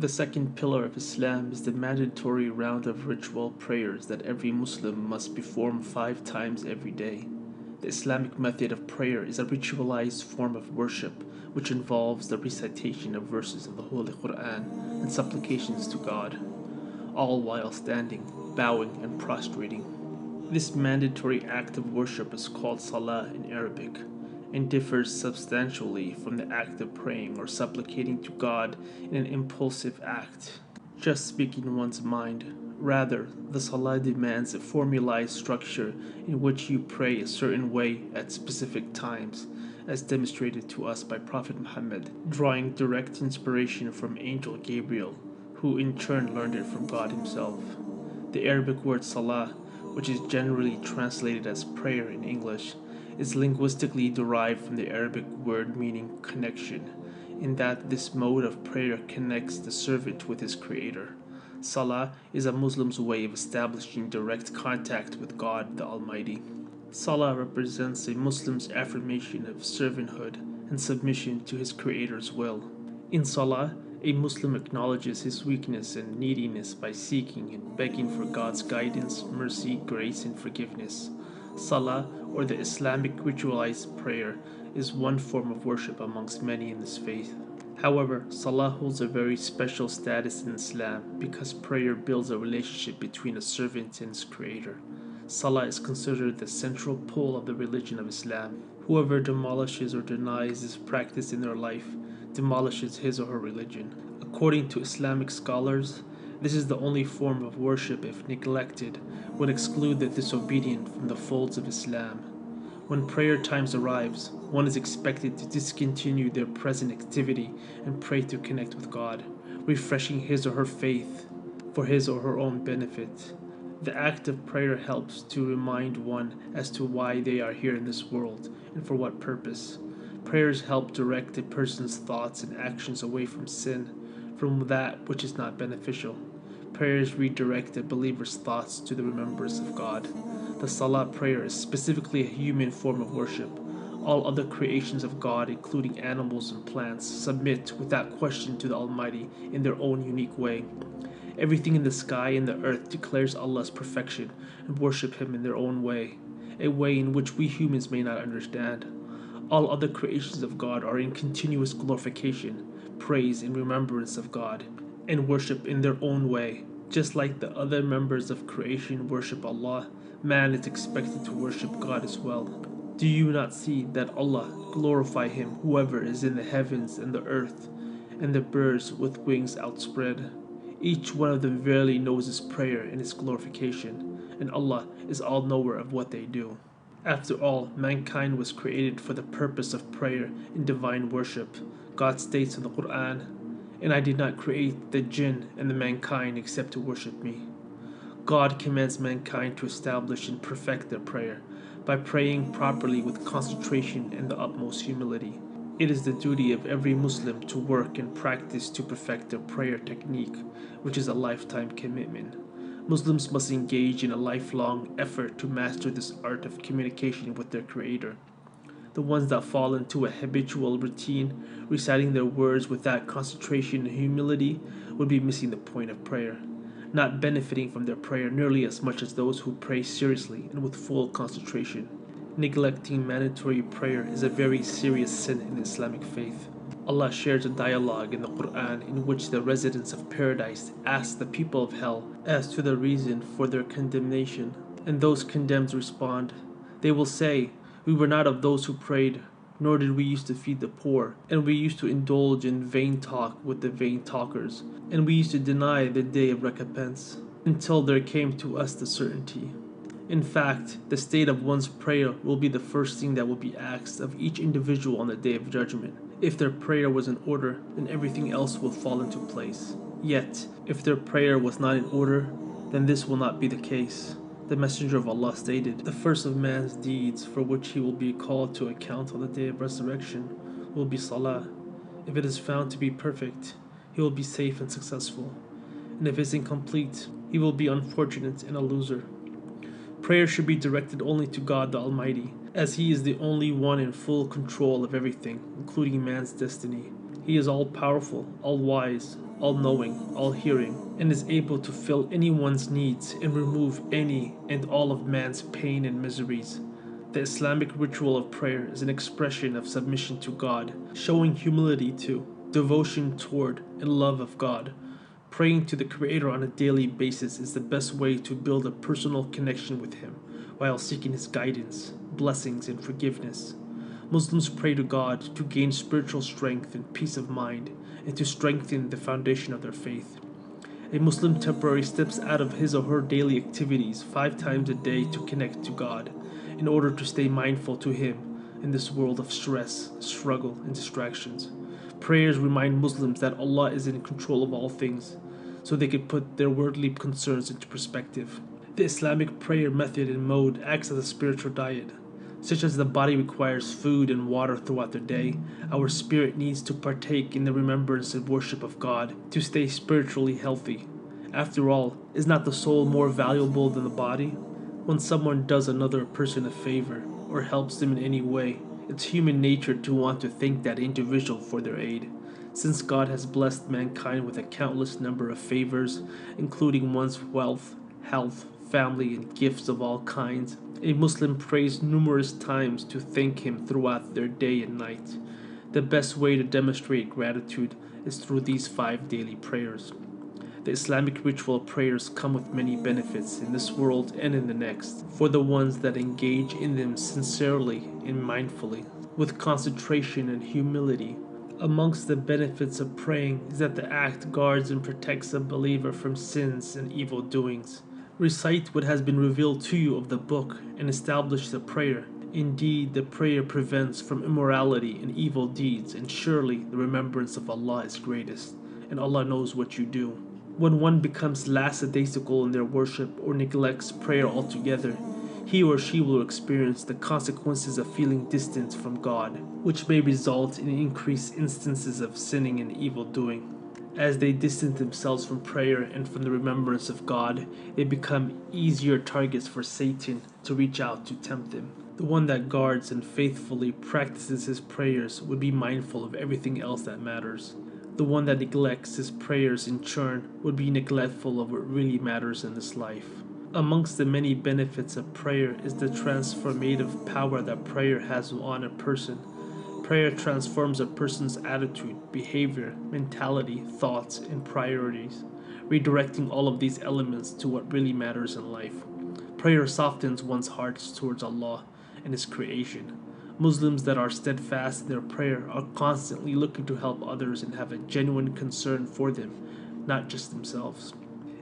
The second pillar of Islam is the mandatory round of ritual prayers that every Muslim must perform 5 times every day. The Islamic method of prayer is a ritualized form of worship which involves the recitation of verses of the Holy Quran and supplications to God, all while standing, bowing, and prostrating. This mandatory act of worship is called Salah in Arabic and differs substantially from the act of praying or supplicating to God in an impulsive act, just speaking one's mind. Rather, the Salah demands a formalized structure in which you pray a certain way at specific times, as demonstrated to us by Prophet Muhammad, drawing direct inspiration from Angel Gabriel, who in turn learned it from God Himself. The Arabic word Salah, which is generally translated as prayer in English, is linguistically derived from the Arabic word meaning connection, in that this mode of prayer connects the servant with his Creator. Salah is a Muslim's way of establishing direct contact with God the Almighty. Salah represents a Muslim's affirmation of servanthood and submission to his Creator's will. In Salah, a Muslim acknowledges his weakness and neediness by seeking and begging for God's guidance, mercy, grace, and forgiveness. Salah, or the Islamic ritualized prayer, is one form of worship amongst many in this faith. However, Salah holds a very special status in Islam because prayer builds a relationship between a servant and his Creator. Salah is considered the central pole of the religion of Islam. Whoever demolishes or denies this practice in their life demolishes his or her religion. According to Islamic scholars, this is the only form of worship, if neglected, would exclude the disobedient from the folds of Islam. When prayer times arrives, one is expected to discontinue their present activity and pray to connect with God, refreshing his or her faith for his or her own benefit. The act of prayer helps to remind one as to why they are here in this world and for what purpose. Prayers help direct a person's thoughts and actions away from sin, from that which is not beneficial. Prayers redirect a believer's thoughts to the remembrance of God. The Salah prayer is specifically a human form of worship. All other creations of God, including animals and plants, submit without question to the Almighty in their own unique way. Everything in the sky and the earth declares Allah's perfection and worship Him in their own way, a way in which we humans may not understand. All other creations of God are in continuous glorification, praise, and remembrance of God, and worship in their own way. Just like the other members of creation worship Allah, man is expected to worship God as well. Do you not see that Allah glorify Him, whoever is in the heavens and the earth, and the birds with wings outspread? Each one of them verily knows His prayer and His glorification, and Allah is all-knower of what they do. After all, mankind was created for the purpose of prayer and divine worship. God states in the Quran, "And I did not create the jinn and the mankind except to worship me." God commands mankind to establish and perfect their prayer by praying properly with concentration and the utmost humility. It is the duty of every Muslim to work and practice to perfect their prayer technique, which is a lifetime commitment. Muslims must engage in a lifelong effort to master this art of communication with their Creator. The ones that fall into a habitual routine, reciting their words without concentration and humility, would be missing the point of prayer, not benefiting from their prayer nearly as much as those who pray seriously and with full concentration. Neglecting mandatory prayer is a very serious sin in the Islamic faith. Allah shares a dialogue in the Quran in which the residents of paradise ask the people of hell as to the reason for their condemnation, and those condemned respond, they will say, "We were not of those who prayed, nor did we used to feed the poor, and we used to indulge in vain talk with the vain talkers, and we used to deny the day of recompense, until there came to us the certainty." In fact, the state of one's prayer will be the first thing that will be asked of each individual on the Day of Judgment. If their prayer was in order, then everything else will fall into place. Yet, if their prayer was not in order, then this will not be the case. The Messenger of Allah stated, "The first of man's deeds for which he will be called to account on the Day of Resurrection will be Salah. If it is found to be perfect, he will be safe and successful. And if it is incomplete, he will be unfortunate and a loser." Prayer should be directed only to God the Almighty, as He is the only one in full control of everything, including man's destiny. He is all-powerful, all-wise, all-knowing, all-hearing, and is able to fill anyone's needs and remove any and all of man's pain and miseries. The Islamic ritual of prayer is an expression of submission to God, showing humility to, devotion toward, and love of God. Praying to the Creator on a daily basis is the best way to build a personal connection with Him while seeking His guidance, blessings, and forgiveness. Muslims pray to God to gain spiritual strength and peace of mind and to strengthen the foundation of their faith. A Muslim temporarily steps out of his or her daily activities 5 times a day to connect to God in order to stay mindful to Him in this world of stress, struggle, and distractions. Prayers remind Muslims that Allah is in control of all things, so they can put their worldly concerns into perspective. The Islamic prayer method and mode acts as a spiritual diet. Such as the body requires food and water throughout the day, our spirit needs to partake in the remembrance and worship of God to stay spiritually healthy. After all, is not the soul more valuable than the body? When someone does another person a favor or helps them in any way, it's human nature to want to thank that individual for their aid. Since God has blessed mankind with a countless number of favors, including one's wealth, health, family, and gifts of all kinds, a Muslim prays numerous times to thank Him throughout their day and night. The best way to demonstrate gratitude is through these 5 daily prayers. The Islamic ritual prayers come with many benefits in this world and in the next, for the ones that engage in them sincerely and mindfully, with concentration and humility. Amongst the benefits of praying is that the act guards and protects a believer from sins and evil doings. Recite what has been revealed to you of the book and establish the prayer. Indeed, the prayer prevents from immorality and evil deeds, and surely the remembrance of Allah is greatest, and Allah knows what you do. When one becomes lackadaisical in their worship or neglects prayer altogether, he or she will experience the consequences of feeling distant from God, which may result in increased instances of sinning and evil doing. As they distance themselves from prayer and from the remembrance of God, they become easier targets for Satan to reach out to tempt them. The one that guards and faithfully practices his prayers would be mindful of everything else that matters. The one that neglects his prayers in turn would be neglectful of what really matters in this life. Amongst the many benefits of prayer is the transformative power that prayer has on a person. Prayer transforms a person's attitude, behavior, mentality, thoughts, and priorities, redirecting all of these elements to what really matters in life. Prayer softens one's hearts towards Allah and His creation. Muslims that are steadfast in their prayer are constantly looking to help others and have a genuine concern for them, not just themselves.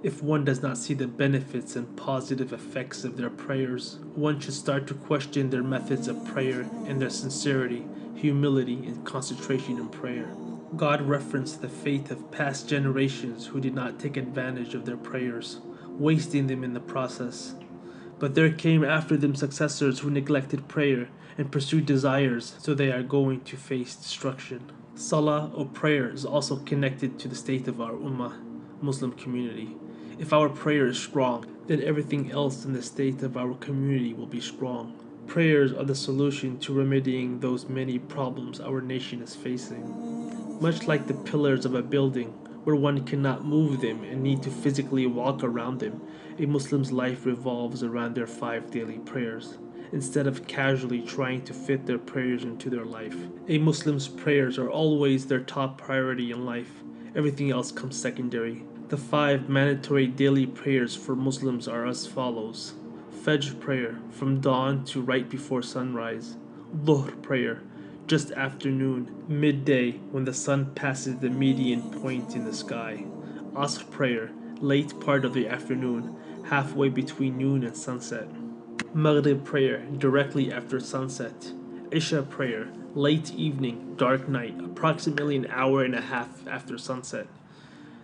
If one does not see the benefits and positive effects of their prayers, one should start to question their methods of prayer and their sincerity, humility, and concentration in prayer. God referenced the fate of past generations who did not take advantage of their prayers, wasting them in the process. But there came after them successors who neglected prayer and pursued desires, so they are going to face destruction. Salah, or prayer, is also connected to the state of our ummah, Muslim community. If our prayer is strong, then everything else in the state of our community will be strong. Prayers are the solution to remedying those many problems our nation is facing. Much like the pillars of a building, where one cannot move them and need to physically walk around them, a Muslim's life revolves around their 5 daily prayers, instead of casually trying to fit their prayers into their life. A Muslim's prayers are always their top priority in life. Everything else comes secondary. The 5 mandatory daily prayers for Muslims are as follows. Fajr prayer, from dawn to right before sunrise. Dhuhr prayer, just after noon, midday, when the sun passes the median point in the sky. Asr prayer, late part of the afternoon, halfway between noon and sunset. Maghrib prayer, directly after sunset. Isha prayer, late evening, dark night, approximately an hour and a half after sunset.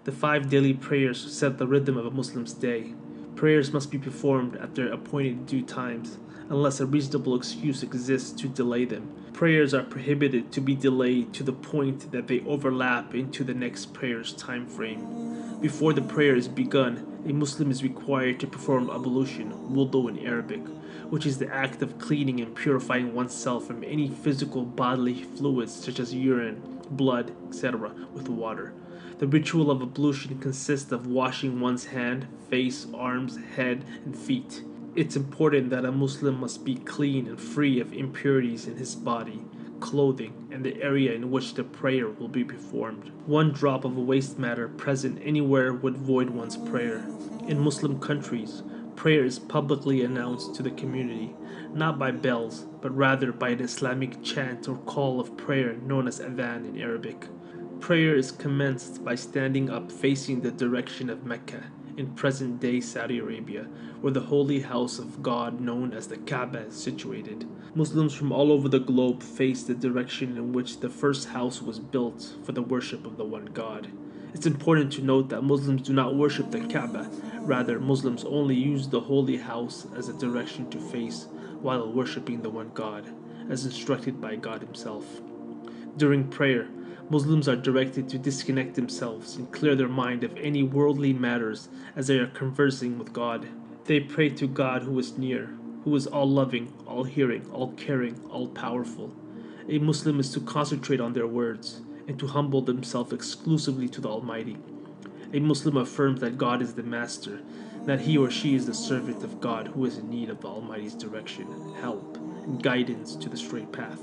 The 5 daily prayers set the rhythm of a Muslim's day. Prayers must be performed at their appointed due times, unless a reasonable excuse exists to delay them. Prayers are prohibited to be delayed to the point that they overlap into the next prayer's time frame. Before the prayer is begun, a Muslim is required to perform ablution, wudu in Arabic, which is the act of cleaning and purifying oneself from any physical bodily fluids such as urine, blood, etc., with water. The ritual of ablution consists of washing one's hand, face, arms, head, and feet. It's important that a Muslim must be clean and free of impurities in his body, clothing, and the area in which the prayer will be performed. One drop of waste matter present anywhere would void one's prayer. In Muslim countries, prayer is publicly announced to the community, not by bells, but rather by an Islamic chant or call of prayer known as adhan in Arabic. Prayer is commenced by standing up facing the direction of Mecca, in present-day Saudi Arabia, where the holy house of God known as the Kaaba is situated. Muslims from all over the globe face the direction in which the first house was built for the worship of the one God. It's important to note that Muslims do not worship the Kaaba. Rather, Muslims only use the holy house as a direction to face while worshiping the one God, as instructed by God Himself. During prayer, Muslims are directed to disconnect themselves and clear their mind of any worldly matters as they are conversing with God. They pray to God who is near, who is all-loving, all-hearing, all-caring, all-powerful. A Muslim is to concentrate on their words and to humble themselves exclusively to the Almighty. A Muslim affirms that God is the Master, that he or she is the servant of God who is in need of the Almighty's direction, help, and guidance to the straight path.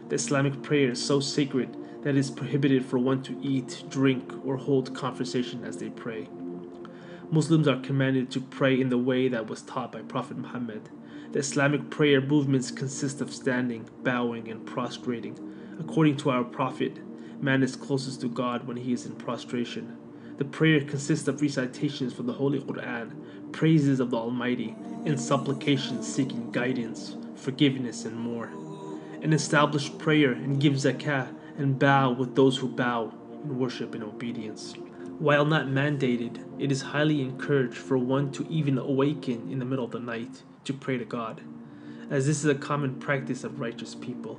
The Islamic prayer is so sacred that it is prohibited for one to eat, drink, or hold conversation as they pray. Muslims are commanded to pray in the way that was taught by Prophet Muhammad. The Islamic prayer movements consist of standing, bowing, and prostrating. According to our Prophet, man is closest to God when he is in prostration. The prayer consists of recitations from the Holy Quran, praises of the Almighty, and supplications seeking guidance, forgiveness, and more. An established prayer and give zakah and bow with those who bow in worship and obedience. While not mandated, it is highly encouraged for one to even awaken in the middle of the night to pray to God, as this is a common practice of righteous people.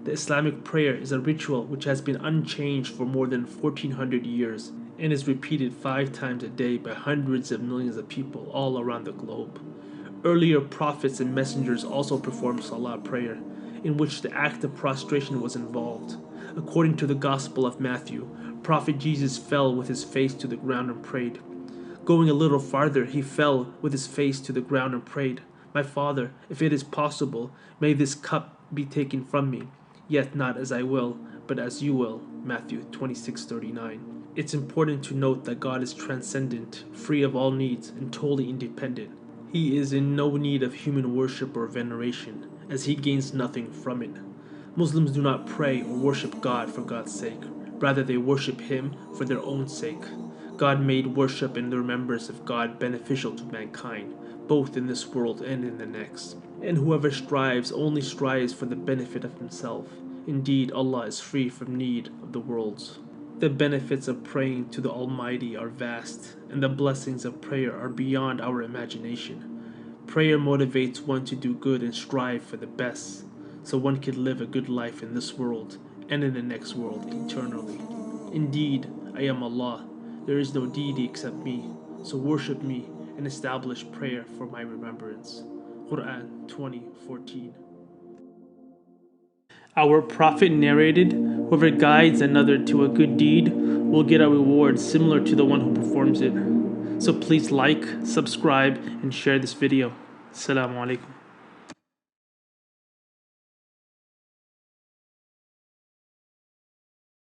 The Islamic prayer is a ritual which has been unchanged for more than 1400 years and is repeated 5 times a day by hundreds of millions of people all around the globe. Earlier prophets and messengers also performed Salah prayer, in which the act of prostration was involved. According to the Gospel of Matthew, Prophet Jesus fell with his face to the ground and prayed. Going a little farther, he fell with his face to the ground and prayed, "My Father, if it is possible, may this cup be taken from me, yet not as I will, but as you will." Matthew 26:39. It's important to note that God is transcendent, free of all needs, and totally independent. He is in no need of human worship or veneration, as he gains nothing from it. Muslims do not pray or worship God for God's sake. Rather, they worship Him for their own sake. God made worship and the remembrance of God beneficial to mankind, both in this world and in the next. And whoever strives only strives for the benefit of himself. Indeed, Allah is free from need of the worlds. The benefits of praying to the Almighty are vast, and the blessings of prayer are beyond our imagination. Prayer motivates one to do good and strive for the best, so one can live a good life in this world and in the next world eternally. Indeed, I am Allah. There is no deity except me, so worship me and establish prayer for my remembrance. Quran 20:14. Our Prophet narrated, "Whoever guides another to a good deed will get a reward similar to the one who performs it." So please like, subscribe, and share this video. Assalamu alaikum.